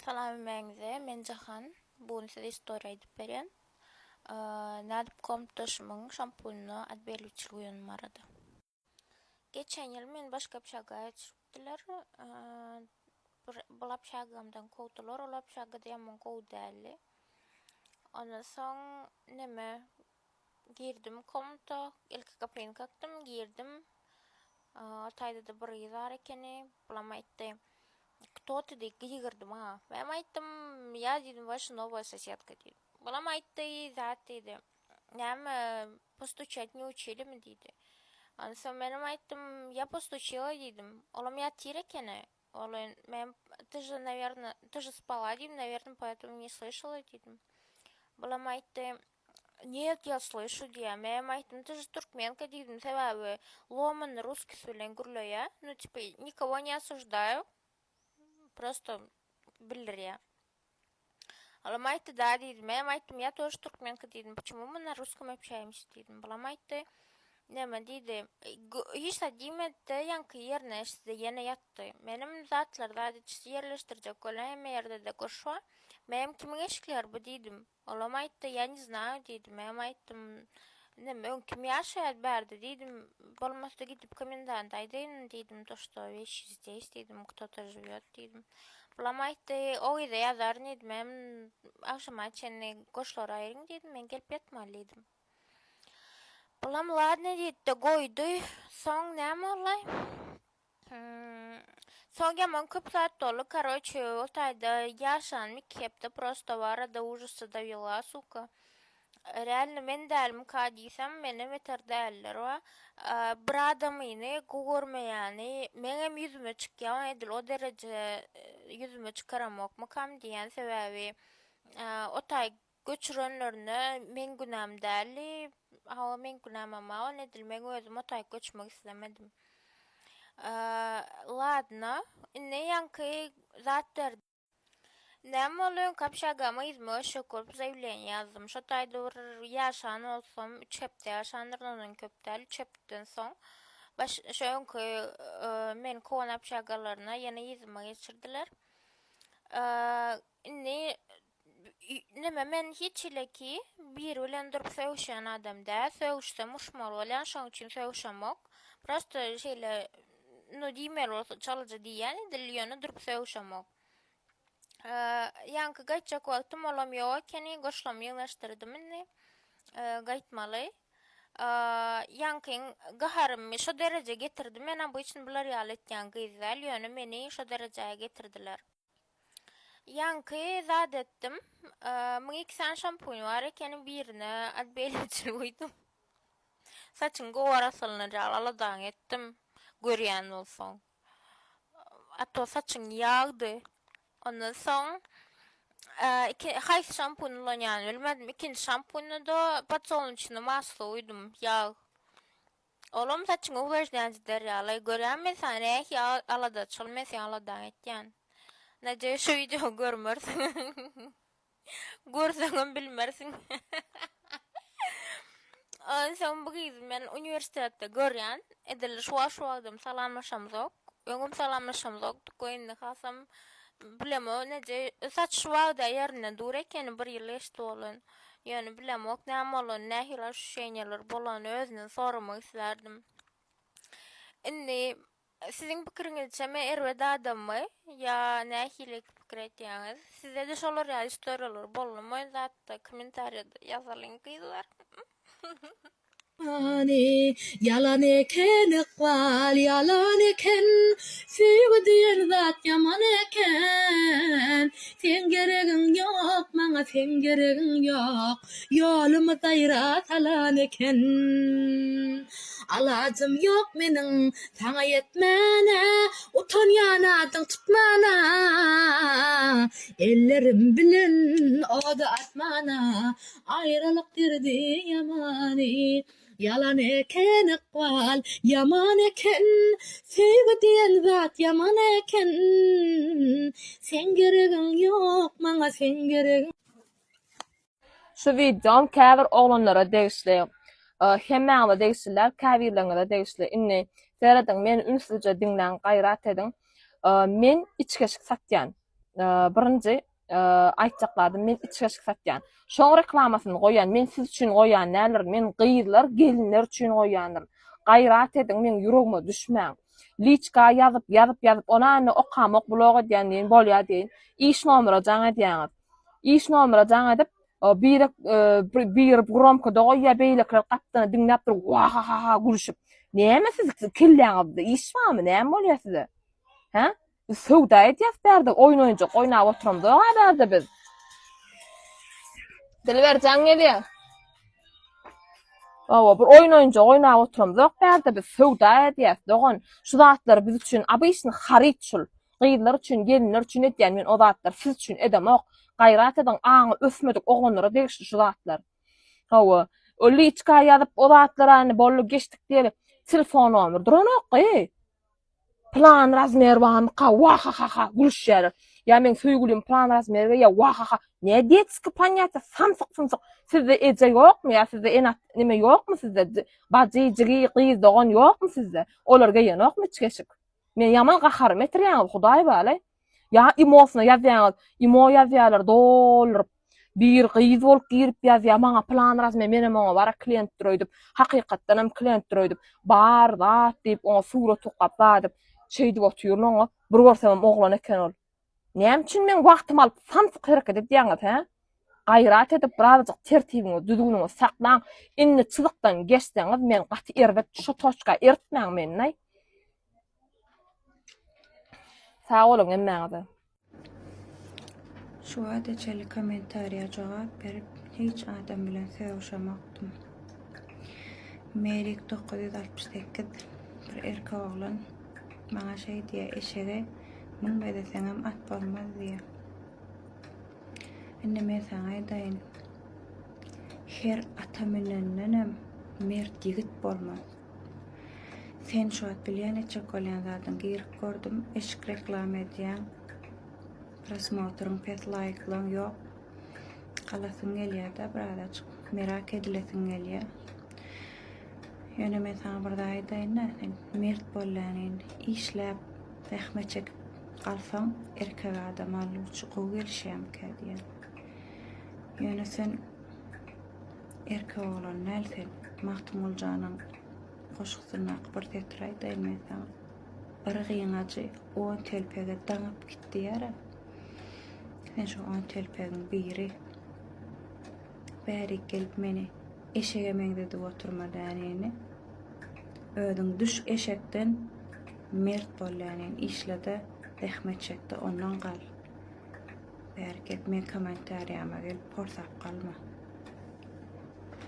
Salam meňze, men Jahan. Bugün size istoriýa edip berýän. Nädip komtaşymyň şampununa ad berliçil uýanmarady. Geçen ýyl men başga bir şaga çykdylar. Bu şagamdan kowdular, o şagada ýaman gowy däli. Ondan soň neme girdim komta, ilk kapyny kaktım, girdim. Taýda da bir ýylar ekeni, bulam aýtdy. Кто-то girdim ha. Ben aýtdym, ya dedim, ваша новая соседка dedim. Bulam aýtdy, zat dedi. Näme постучать не учили mi dedi. Ondan soň men aýtdym, я постучила dedim. Olam ýatyr ekeni. Olan men ты же спала dedim, наверное, поэтому не слышала dedim. Bulam aýtdy, нет, я слышу diye. Men aýtdym, ты же туркменка dedim. Sebäbi ломанный русский söylen gürleýär. Ну типа никого не осуждаю. Просто bilir. Olam aýtdy da dedim. Men aýtdym, я тоже туркменка dedim. Почему мы на русском общаемся dedim. Bulam aýtdy, näme dedi. Hiç de diýmedi, ýanky ýerine işte ýene ýatdy. Menim zatlar da yerleştirjek bolan hem ýerde de goşwa. Menim kimiň eşikler bu dedim. Olam aýtdy, я не знаю dedim. Men aýtdym, näme kim ýaşaýar berdi dedim. Bolmasa gidip komendant aýdyn dedim. To что вещи здесь dedim. Кто-то живёт dedim. Bulam aýtdy, o ýerde ýazar dedim. Men akşama çenni goşlar aýryň dedim. Men gelip ýatmaly dedim. Bulam ladna diýdi, goýdy. Soň näme bolay? Soň ýaman köp saat dolu. Короче, o taýda ýaşan mekepde просто barada ужасы довела, сука. Реально men dälim ka diýsem, meni meter däller we bir adamyny görmeýäni meňem ýüzüme çykýan edil, o derece ýüzüme çykaramok makam diýen sebäbi o taý göçürenlerine men günäm däli, hawa men günäm ama edil, men özüm o taý göçmek islemedim. Ладно, ne ýanky zat berdi. Näme bolýan kapşagama izme şokur zaýlän ýazdım. Şo taýda bir ýaşan bolsam, 3 hepde ýaşanlardan köpdäl, 3 hepden soň şoňky men kowan apşagalaryna ýene izme geçirdiler. Näme men hiç ileki bir bilen durup söýüşen adam da, söýüşsem uşmal bolan, şoň üçin söýüşemok. Prosto şeýle no diýmer bolsa çaljy diýen, edil ýöne durup söýüşemok. Ýanky gaýtjak wagtym olam ýok ekeni, goşlamy ýyňlaşdyrdym indi. Gaýtmaly. Ýankyň gaharymy şo derece getirdi. Men bu için bular ýaly etýän gyzal ýöne meni şo derejäge getirdiler. Ýanky zat etdim. Müň ikisi şampuň bar ekeni, birine ad belirçil uýdum. Saçyň gowara salynjak aladan etdim. Görýän bolsaň. Atto saçyň ýagdy. Ondan soň haýsy şampuny ulanýany bilmedim. Ikinji şampuny da patsolunçyny masla uýdum, ýag. Olam saçyňy ulaşdýan derýaly görýän sen ýag alada çylmasa aladan etýän. Näje şu video görmersiň. Görseňem bilmersiň. Ondan soň bu gyz men uniwersitetde görýän, edil şu wagtym salamlaşamzok. Öňüm salamlaşamzok, goýundy hasam bilemo näje saç şwagda ýerine dur ekeni bir ýyl eşdi bolan. Ýöne bilemok näme bolan, nähili şeýleler bolan özüne sormak islerdim. Indi siziň pikiriňizçe men erwede adammy ýa nähili pikir etýäňiz? Size de şolar ýaly istoriýalar bolmaly, zatda kommentariýada ýazalyň gyzlar. Yalan eken iqbal, yalan eken sevgi diyen zat yaman eken. Sen geregin yok, bana sen geregin yok. Yolumu dayra talan eken. Alacım yok menin sana yetmene, utanyanadın tutmana. Ellerim bilen oda atmana, ayrılık dirdi yamani. Yalan eken iqbal, yaman eken sevgi diyen zat yaman eken. Sen geregin yok, bana sen geregin. Şu videom käbir oglanlara degişli, hemmäňe degişler, käbirlerine degişli. Inni seyredin, men ünsüzce dinlän gaýrat edin. Men içkeşik satýan. birinji aýtjakladım men içgeçik satýan. Şoň reklamasyny goýan, men siz üçin goýan näler, men gyýylar, gelinler üçin goýandyr. Gaýrat edin, men ýüregime düşmäň. Liçka ýazyp onany okamak blog edýän diýen bolýar diýin. İş nomera jaň edýäňiz. İş nomera jaň edip bir gromkada goýýa beýlekler gapdyny diňläp durup wa gülüşip. Näme siz kelläňizde iş barmy? Näme bolýar size? Ha? Sowda edýäs bärde oýun oýunjak oýnap oturamda bärde biz. Dilber jaň gelýär. Bir oýun oýunjak oýnap oturamda bärde biz sowda edýäs. Dogan şu zatlar biz üçin abyşny harit şul. Gyýylar üçin, gelinler üçin edýän men o zatlar siz üçin edemok. Gaýrat edin, aňy ösmedik oglanyra degişli şu zatlar. Hawa, o liçka ýazyp o zatlarany bolly geçdik diýip telefon nomer duranok plan razmer barmy? Ha gülüşýär. Ya men söýgülim plan razmer ya ha. Ne diýetski panyata samsyk. Sizde eje ýokmy? Ya sizde enat nime ýokmy sizde? Bajy, jigi, gyz dogan ýokmy sizde? Olarga ýanokmy içgeşik? Men ýaman gaharym etirýän, Hudaý balay. Ya imosuna ýazýaňyz, imo ýazýarlar doldurup. Bir gyz bolup girip ýazýar, maňa plan razmer, menem oňa bara klient duruýdyp, hakykatdan hem klient duruýdyp, bar zat diýip oňa surat tokap zadyp, şeýdip oturýar oňa, bir görsem oglan eken ol. Näme üçin men wagtym alyp samsyk hereket edýäňiz, ha? Gaýrat edip birazjyk tertibiňi, düzgünüňi saklaň, inni çylykdan geçseňiz men gaty erbet şu toçka ertmäň meni. Sağ olun emmäňize. Şu adeçeli komentariya cevap berip hiç adam bilen söýüşemakdym. Merik 968 bir erkek oglan maňa şey diýe eşege müň bedeseňem at bolmaz diýe. Indi men saňa aýdaýyn. Her ata menennem mert ýigit bolmaz. Sen şu at bilýän etjek bolýan zadyň girip gördüm, eşik reklam edýän. Prosmotrun pet like'lan yok. Kalasın gelýär da birazajyk merak edilesin gelýär. Ýöne men saňa birde aýdaýyn, sen mert bolýan, işläp, zähmet çekip galsaň erkek adam alýuçy gowy gelişýär diýen. Ýöne sen erkek bolan näsen Mahtumul Janyň goşgusyna bir tetir aýdaýyn men saňa. Bir gyňaçy o telpege daňyp gitdi ýara. Sen şu on telpegiň biri bäri gelip meni eşege meňde oturmadan ýene ödüň düş eşekden mert bolýan işlede zähmet çekdi ondan gal. Bäri gelip men komentariýama gelip porsap galma.